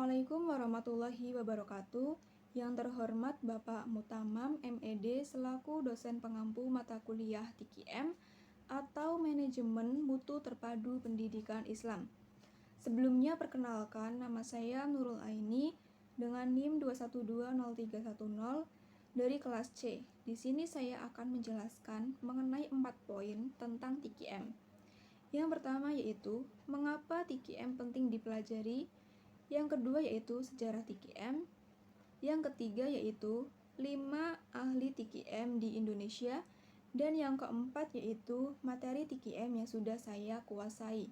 Assalamualaikum warahmatullahi wabarakatuh. Yang terhormat Bapak Mutamam MED selaku dosen pengampu mata kuliah TKM atau Manajemen Mutu Terpadu Pendidikan Islam. Sebelumnya perkenalkan, nama saya Nurul Aini dengan NIM 2120310 dari kelas C. Di sini saya akan menjelaskan mengenai 4 poin tentang TKM. Yang pertama yaitu mengapa TKM penting dipelajari. Yang kedua yaitu sejarah TKM. Yang ketiga yaitu 5 ahli TKM di Indonesia. Dan yang keempat yaitu materi TKM yang sudah saya kuasai.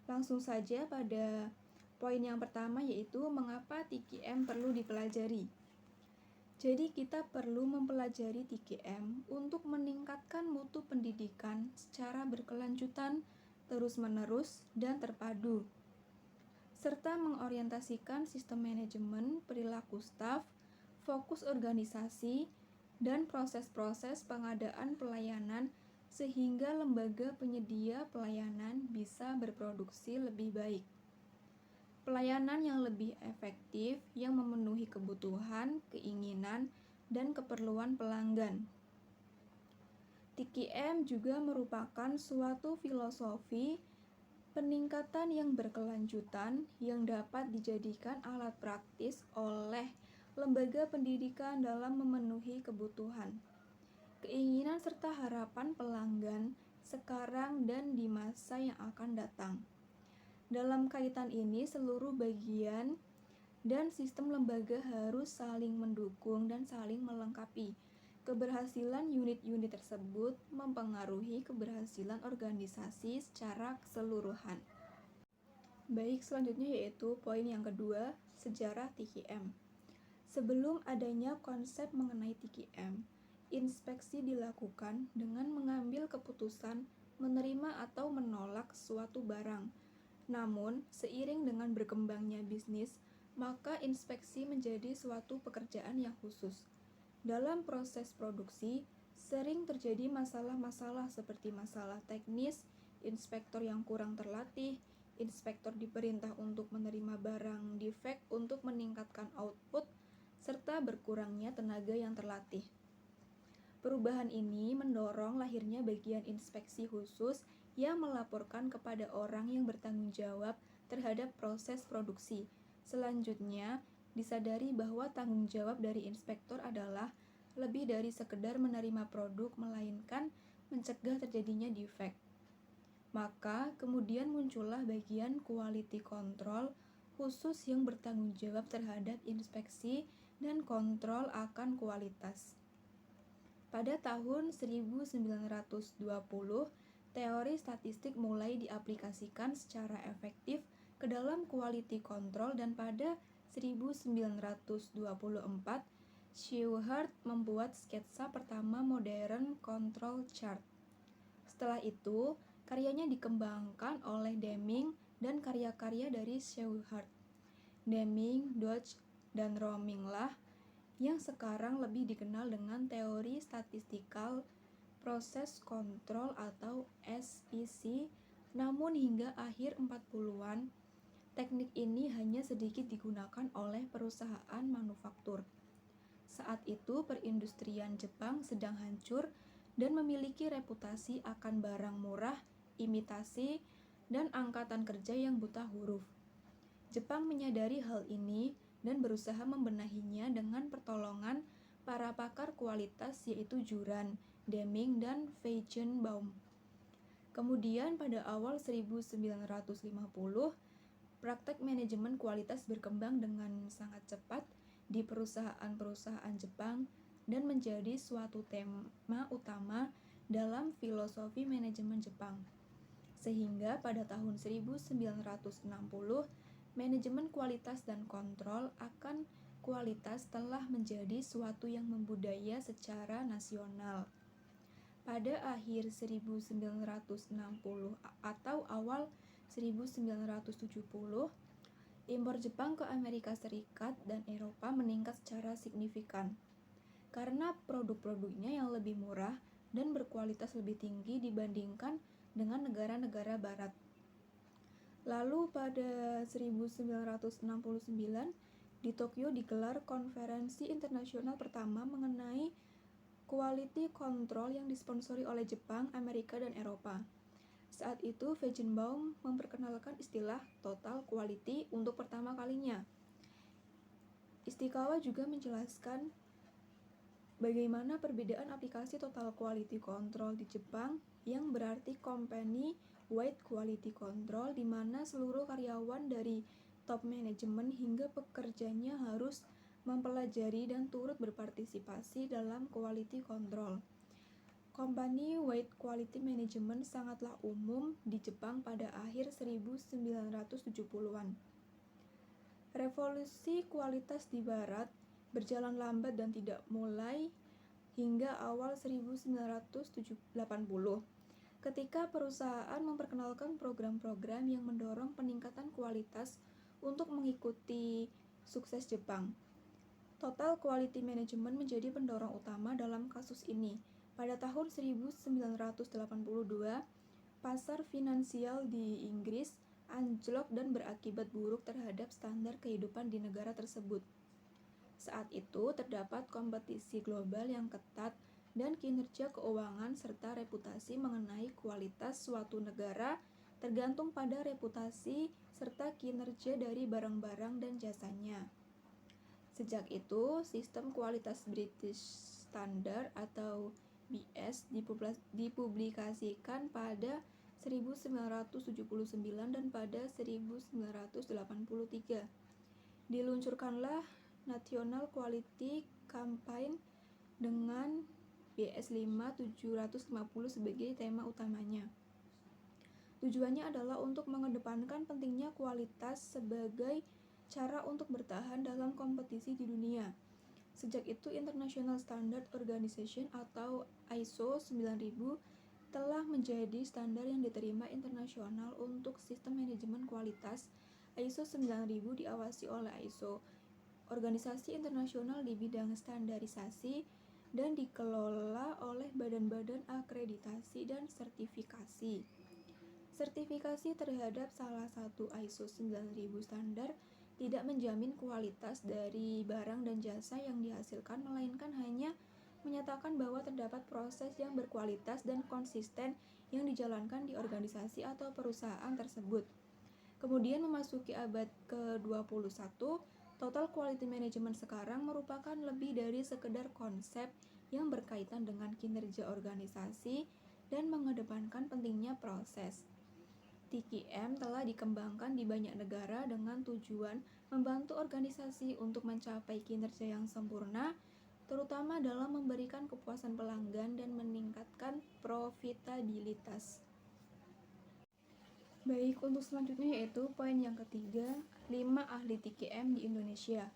Langsung saja pada poin yang pertama yaitu mengapa TKM perlu dipelajari. Jadi kita perlu mempelajari TKM untuk meningkatkan mutu pendidikan secara berkelanjutan, terus-menerus, dan terpadu, serta mengorientasikan sistem manajemen, perilaku staf, fokus organisasi, dan proses-proses pengadaan pelayanan sehingga lembaga penyedia pelayanan bisa berproduksi lebih baik. Pelayanan yang lebih efektif yang memenuhi kebutuhan, keinginan, dan keperluan pelanggan. TKM juga merupakan suatu filosofi peningkatan yang berkelanjutan yang dapat dijadikan alat praktis oleh lembaga pendidikan dalam memenuhi kebutuhan, keinginan serta harapan pelanggan sekarang dan di masa yang akan datang. Dalam kaitan ini, seluruh bagian dan sistem lembaga harus saling mendukung dan saling melengkapi. Keberhasilan unit-unit tersebut mempengaruhi keberhasilan organisasi secara keseluruhan. Baik, selanjutnya yaitu poin yang kedua, sejarah TKM. Sebelum adanya konsep mengenai TKM, inspeksi dilakukan dengan mengambil keputusan menerima atau menolak suatu barang. Namun, seiring dengan berkembangnya bisnis, maka inspeksi menjadi suatu pekerjaan yang khusus. Dalam proses produksi, sering terjadi masalah-masalah seperti masalah teknis, inspektor yang kurang terlatih, inspektor diperintah untuk menerima barang defek untuk meningkatkan output, serta berkurangnya tenaga yang terlatih. Perubahan ini mendorong lahirnya bagian inspeksi khusus yang melaporkan kepada orang yang bertanggung jawab terhadap proses produksi. Selanjutnya, disadari bahwa tanggung jawab dari inspektor adalah lebih dari sekedar menerima produk, melainkan mencegah terjadinya defek. Maka, kemudian muncullah bagian quality control khusus yang bertanggung jawab terhadap inspeksi dan kontrol akan kualitas. Pada tahun 1920, teori statistik mulai diaplikasikan secara efektif ke dalam quality control dan pada 1924, Shewhart membuat sketsa pertama modern control chart. Setelah itu, karyanya dikembangkan oleh Deming dan karya-karya dari Shewhart. Deming, Dodge, dan Rominglah yang sekarang lebih dikenal dengan teori statistikal proses kontrol atau SPC, namun hingga akhir 40-an, teknik ini hanya sedikit digunakan oleh perusahaan manufaktur. Saat itu perindustrian Jepang sedang hancur dan memiliki reputasi akan barang murah, imitasi, dan angkatan kerja yang buta huruf. Jepang menyadari hal ini dan berusaha membenahinya dengan pertolongan para pakar kualitas yaitu Juran, Deming, dan Feigenbaum. Kemudian pada awal 1950, praktek manajemen kualitas berkembang dengan sangat cepat di perusahaan-perusahaan Jepang dan menjadi suatu tema utama dalam filosofi manajemen Jepang. Sehingga pada tahun 1960, manajemen kualitas dan kontrol akan kualitas telah menjadi suatu yang membudaya secara nasional. Pada akhir 1960 atau awal 1970, impor Jepang ke Amerika Serikat dan Eropa meningkat secara signifikan karena produk-produknya yang lebih murah dan berkualitas lebih tinggi dibandingkan dengan negara-negara barat. Lalu pada 1969 di Tokyo digelar konferensi internasional pertama mengenai quality control yang disponsori oleh Jepang, Amerika, dan Eropa. Saat itu Feigenbaum memperkenalkan istilah total quality untuk pertama kalinya. Ishikawa juga menjelaskan bagaimana perbedaan aplikasi total quality control di Jepang yang berarti company wide quality control, di mana seluruh karyawan dari top manajemen hingga pekerjanya harus mempelajari dan turut berpartisipasi dalam quality control. Company wide quality management sangatlah umum di Jepang pada akhir 1970-an. Revolusi kualitas di barat berjalan lambat dan tidak mulai hingga awal 1980, ketika perusahaan memperkenalkan program-program yang mendorong peningkatan kualitas untuk mengikuti sukses Jepang. Total quality management menjadi pendorong utama dalam kasus ini. Pada tahun 1982, pasar finansial di Inggris anjlok dan berakibat buruk terhadap standar kehidupan di negara tersebut. Saat itu terdapat kompetisi global yang ketat dan kinerja keuangan serta reputasi mengenai kualitas suatu negara tergantung pada reputasi serta kinerja dari barang-barang dan jasanya. Sejak itu, sistem kualitas British Standard atau BS dipublikasikan pada 1979 dan pada 1983 diluncurkanlah National Quality Campaign dengan BS5 750 sebagai tema utamanya. Tujuannya adalah untuk mengedepankan pentingnya kualitas sebagai cara untuk bertahan dalam kompetisi di dunia. Sejak itu, International Standard Organization atau ISO 9000 telah menjadi standar yang diterima internasional untuk sistem manajemen kualitas. ISO 9000 diawasi oleh ISO, organisasi internasional di bidang standarisasi, dan dikelola oleh badan-badan akreditasi dan sertifikasi. Sertifikasi terhadap salah satu ISO 9000 standar tidak menjamin kualitas dari barang dan jasa yang dihasilkan, melainkan hanya menyatakan bahwa terdapat proses yang berkualitas dan konsisten yang dijalankan di organisasi atau perusahaan tersebut. Kemudian memasuki abad ke-21, total quality management sekarang merupakan lebih dari sekedar konsep yang berkaitan dengan kinerja organisasi dan mengedepankan pentingnya proses. TQM telah dikembangkan di banyak negara dengan tujuan membantu organisasi untuk mencapai kinerja yang sempurna, terutama dalam memberikan kepuasan pelanggan dan meningkatkan profitabilitas. Baik, untuk selanjutnya yaitu poin yang ketiga, 5 ahli TQM di Indonesia.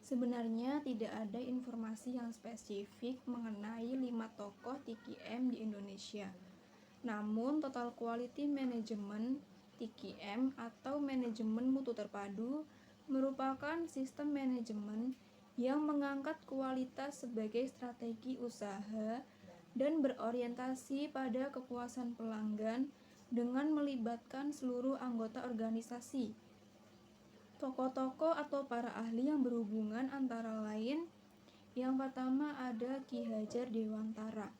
Sebenarnya tidak ada informasi yang spesifik mengenai 5 tokoh TQM di Indonesia. Namun, Total Quality Management (TQM) atau manajemen mutu terpadu merupakan sistem manajemen yang mengangkat kualitas sebagai strategi usaha dan berorientasi pada kepuasan pelanggan dengan melibatkan seluruh anggota organisasi. Tokoh-tokoh atau para ahli yang berhubungan antara lain, yang pertama ada Ki Hajar Dewantara.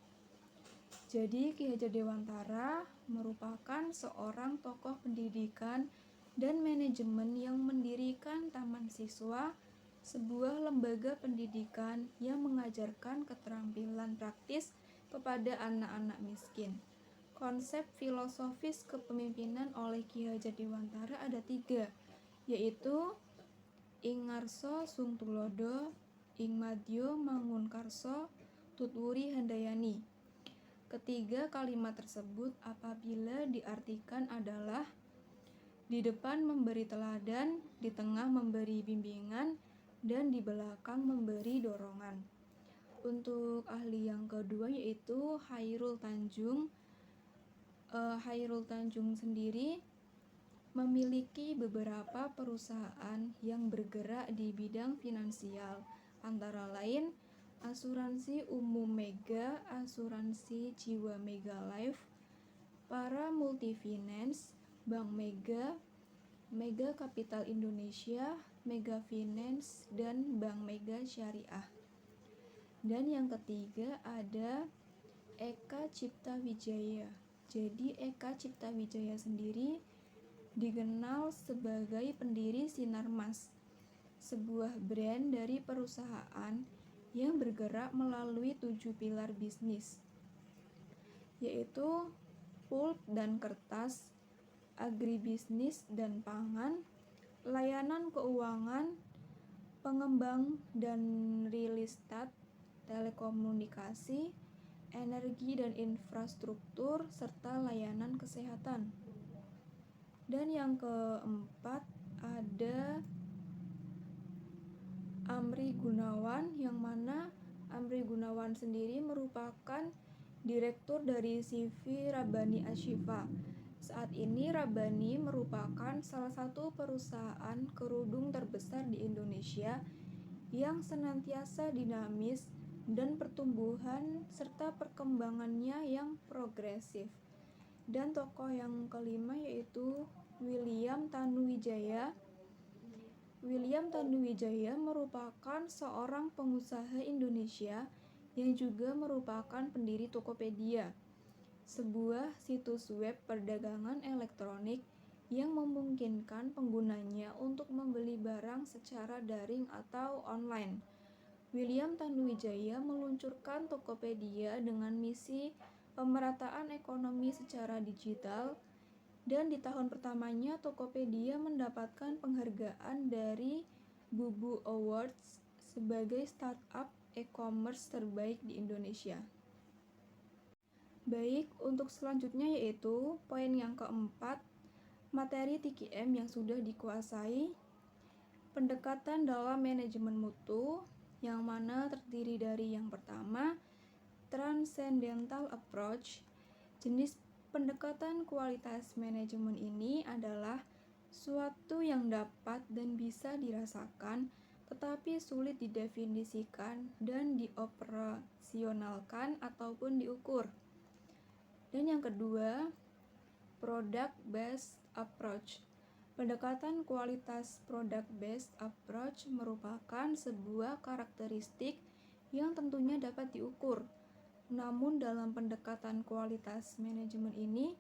Jadi Ki Hajar Dewantara merupakan seorang tokoh pendidikan dan manajemen yang mendirikan Taman Siswa, sebuah lembaga pendidikan yang mengajarkan keterampilan praktis kepada anak-anak miskin. Konsep filosofis kepemimpinan oleh Ki Hajar Dewantara ada 3, yaitu Ing Ngarso Sung Tulodo, Ing Madyo Mangunkarso, Tutwuri Handayani. Ketiga kalimat tersebut apabila diartikan adalah di depan memberi teladan, di tengah memberi bimbingan, dan di belakang memberi dorongan. Untuk ahli yang kedua yaitu Hairul Tanjung. Hairul Tanjung sendiri memiliki beberapa perusahaan yang bergerak di bidang finansial, antara lain Asuransi Umum Mega, Asuransi Jiwa Mega Life, Para Multifinance, Bank Mega, Mega Capital Indonesia, Mega Finance, dan Bank Mega Syariah. Dan yang ketiga ada Eka Cipta Wijaya. Jadi Eka Cipta Wijaya sendiri dikenal sebagai pendiri Sinarmas, sebuah brand dari perusahaan yang bergerak melalui 7 pilar bisnis, yaitu pulp dan kertas, agribisnis dan pangan, layanan keuangan, pengembang dan real estate, telekomunikasi, energi dan infrastruktur, serta layanan kesehatan. Dan yang keempat ada Amri Gunawan, yang mana Amri Gunawan sendiri merupakan direktur dari CV Rabbani Ashifa. Saat ini Rabbani merupakan salah satu perusahaan kerudung terbesar di Indonesia yang senantiasa dinamis dan pertumbuhan serta perkembangannya yang progresif. Dan tokoh yang kelima yaitu William Tanuwijaya. William Tanuwijaya merupakan seorang pengusaha Indonesia yang juga merupakan pendiri Tokopedia, sebuah situs web perdagangan elektronik yang memungkinkan penggunanya untuk membeli barang secara daring atau online. William Tanuwijaya meluncurkan Tokopedia dengan misi pemerataan ekonomi secara digital, dan di tahun pertamanya Tokopedia mendapatkan penghargaan dari Bubu Awards sebagai startup e-commerce terbaik di Indonesia. Baik, untuk selanjutnya yaitu poin yang keempat, materi TKM yang sudah dikuasai, pendekatan dalam manajemen mutu, yang mana terdiri dari yang pertama, transcendental approach. Jenis pendekatan kualitas manajemen ini adalah suatu yang dapat dan bisa dirasakan tetapi sulit didefinisikan dan dioperasionalkan ataupun diukur. Dan yang kedua, product based approach. Pendekatan kualitas product based approach merupakan sebuah karakteristik yang tentunya dapat diukur. Namun dalam pendekatan kualitas manajemen ini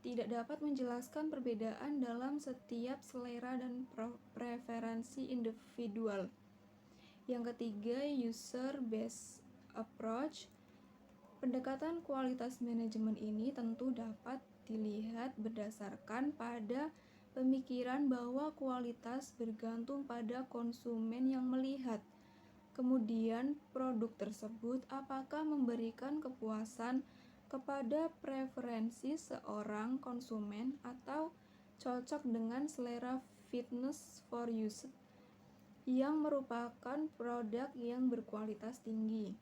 tidak dapat menjelaskan perbedaan dalam setiap selera dan preferensi individual. Yang ketiga, user based approach. Pendekatan kualitas manajemen ini tentu dapat dilihat berdasarkan pada pemikiran bahwa kualitas bergantung pada konsumen yang melihat. Kemudian produk tersebut apakah memberikan kepuasan kepada preferensi seorang konsumen atau cocok dengan selera fitness for use yang merupakan produk yang berkualitas tinggi.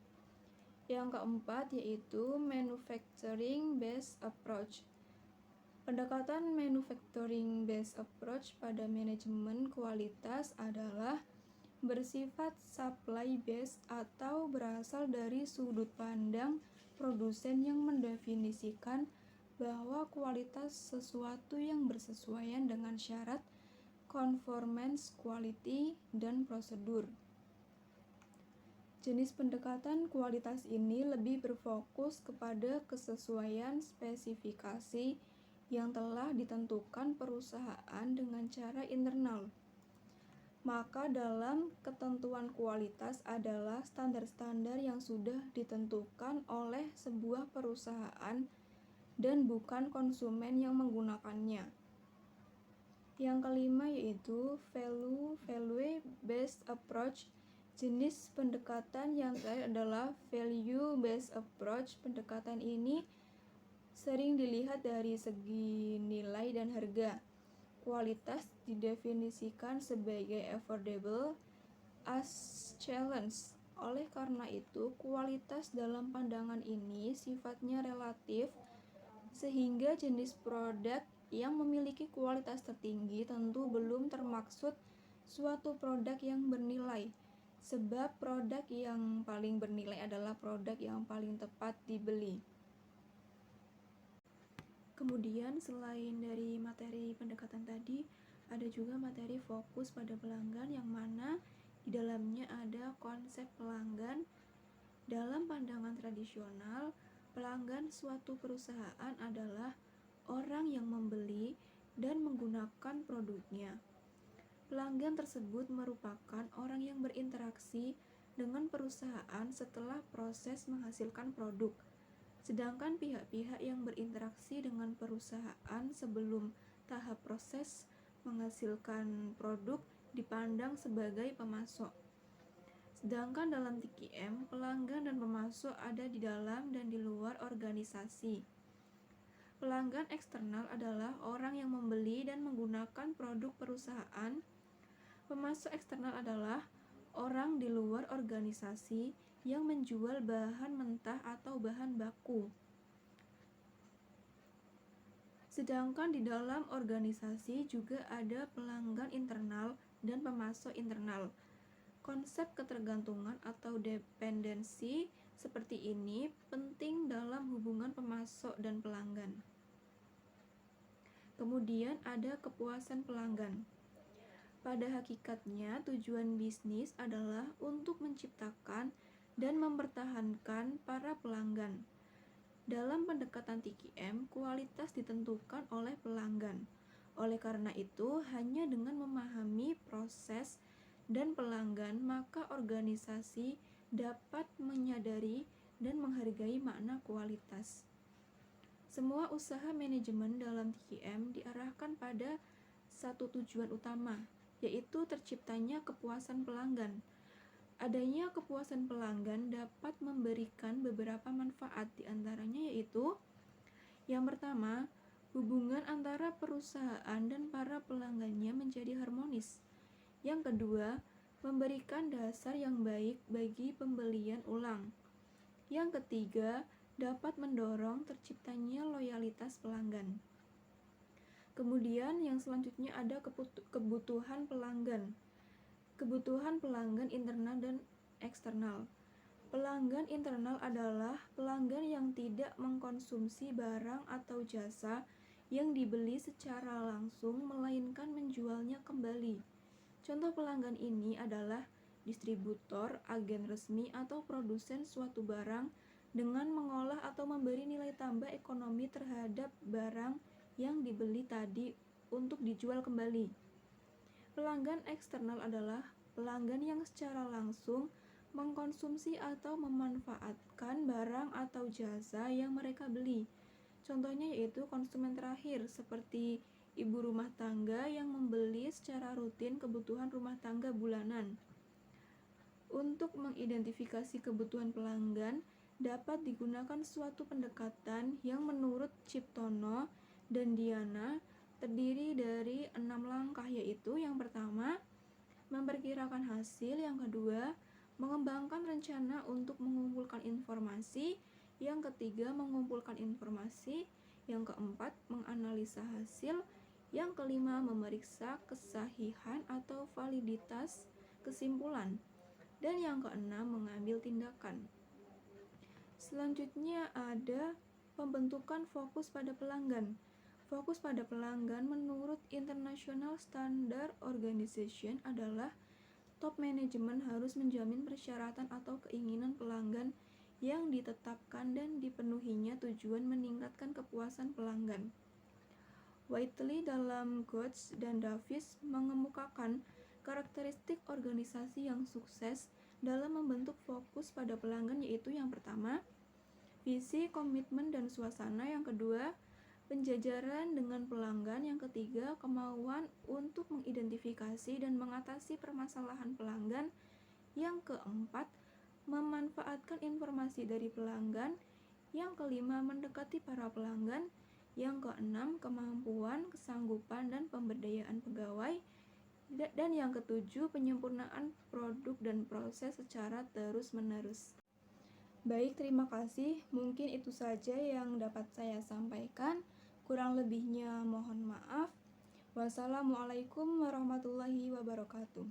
Yang keempat yaitu manufacturing based approach. Pendekatan manufacturing based approach pada manajemen kualitas adalah bersifat supply based atau berasal dari sudut pandang produsen yang mendefinisikan bahwa kualitas sesuatu yang bersesuaian dengan syarat conformance quality dan prosedur. Jenis pendekatan kualitas ini lebih berfokus kepada kesesuaian spesifikasi yang telah ditentukan perusahaan dengan cara internal. Maka dalam ketentuan kualitas adalah standar-standar yang sudah ditentukan oleh sebuah perusahaan dan bukan konsumen yang menggunakannya. Yang kelima yaitu value based approach. Jenis pendekatan yang terakhir adalah value based approach. Pendekatan ini sering dilihat dari segi nilai dan harga. Kualitas didefinisikan sebagai affordable as challenge. Oleh karena itu, kualitas dalam pandangan ini sifatnya relatif, sehingga jenis produk yang memiliki kualitas tertinggi tentu belum termaksud suatu produk yang bernilai, sebab produk yang paling bernilai adalah produk yang paling tepat dibeli. Kemudian selain dari materi pendekatan tadi, ada juga materi fokus pada pelanggan yang mana di dalamnya ada konsep pelanggan. Dalam pandangan tradisional, pelanggan suatu perusahaan adalah orang yang membeli dan menggunakan produknya. Pelanggan tersebut merupakan orang yang berinteraksi dengan perusahaan setelah proses menghasilkan produk. Sedangkan pihak-pihak yang berinteraksi dengan perusahaan sebelum tahap proses menghasilkan produk dipandang sebagai pemasok. Sedangkan dalam TQM, pelanggan dan pemasok ada di dalam dan di luar organisasi. Pelanggan eksternal adalah orang yang membeli dan menggunakan produk perusahaan. Pemasok eksternal adalah orang di luar organisasi yang menjual bahan mentah atau bahan baku. Sedangkan di dalam organisasi juga ada pelanggan internal dan pemasok internal. Konsep ketergantungan atau dependensi seperti ini penting dalam hubungan pemasok dan pelanggan. Kemudian ada kepuasan pelanggan. Pada hakikatnya, tujuan bisnis adalah untuk menciptakan dan mempertahankan para pelanggan. Dalam pendekatan TQM, kualitas ditentukan oleh pelanggan. Oleh karena itu, hanya dengan memahami proses dan pelanggan, maka organisasi dapat menyadari dan menghargai makna kualitas. Semua usaha manajemen dalam TQM diarahkan pada satu tujuan utama, yaitu terciptanya kepuasan pelanggan. Adanya kepuasan pelanggan dapat memberikan beberapa manfaat, diantaranya yaitu yang pertama, hubungan antara perusahaan dan para pelanggannya menjadi harmonis. Yang kedua, memberikan dasar yang baik bagi pembelian ulang. Yang ketiga, dapat mendorong terciptanya loyalitas pelanggan. Kemudian yang selanjutnya ada kebutuhan pelanggan. Kebutuhan pelanggan internal dan eksternal. Pelanggan internal adalah pelanggan yang tidak mengkonsumsi barang atau jasa yang dibeli secara langsung, melainkan menjualnya kembali. Contoh pelanggan ini adalah distributor, agen resmi, atau produsen suatu barang dengan mengolah atau memberi nilai tambah ekonomi terhadap barang yang dibeli tadi untuk dijual kembali. Pelanggan eksternal adalah pelanggan yang secara langsung mengkonsumsi atau memanfaatkan barang atau jasa yang mereka beli. Contohnya yaitu konsumen terakhir seperti ibu rumah tangga yang membeli secara rutin kebutuhan rumah tangga bulanan. Untuk mengidentifikasi kebutuhan pelanggan, dapat digunakan suatu pendekatan yang menurut Ciptono dan Diana terdiri dari 6 langkah, yaitu yang pertama, memperkirakan hasil, yang kedua, mengembangkan rencana untuk mengumpulkan informasi, yang ketiga, mengumpulkan informasi, yang keempat, menganalisa hasil, yang kelima, memeriksa kesahihan atau validitas kesimpulan, dan yang keenam, mengambil tindakan. Selanjutnya ada pembentukan fokus pada pelanggan. Fokus pada pelanggan menurut International Standard Organization adalah top management harus menjamin persyaratan atau keinginan pelanggan yang ditetapkan dan dipenuhinya tujuan meningkatkan kepuasan pelanggan. Whiteley dalam Gotts dan Davis mengemukakan karakteristik organisasi yang sukses dalam membentuk fokus pada pelanggan, yaitu yang pertama, visi, komitmen, dan suasana. Yang kedua, penjajaran dengan pelanggan. Yang ketiga, kemauan untuk mengidentifikasi dan mengatasi permasalahan pelanggan. Yang keempat, memanfaatkan informasi dari pelanggan. Yang kelima, mendekati para pelanggan. Yang keenam, kemampuan, kesanggupan, dan pemberdayaan pegawai. Dan yang ketujuh, penyempurnaan produk dan proses secara terus-menerus. Baik, terima kasih. Mungkin itu saja yang dapat saya sampaikan. Kurang lebihnya mohon maaf. Wassalamualaikum warahmatullahi wabarakatuh.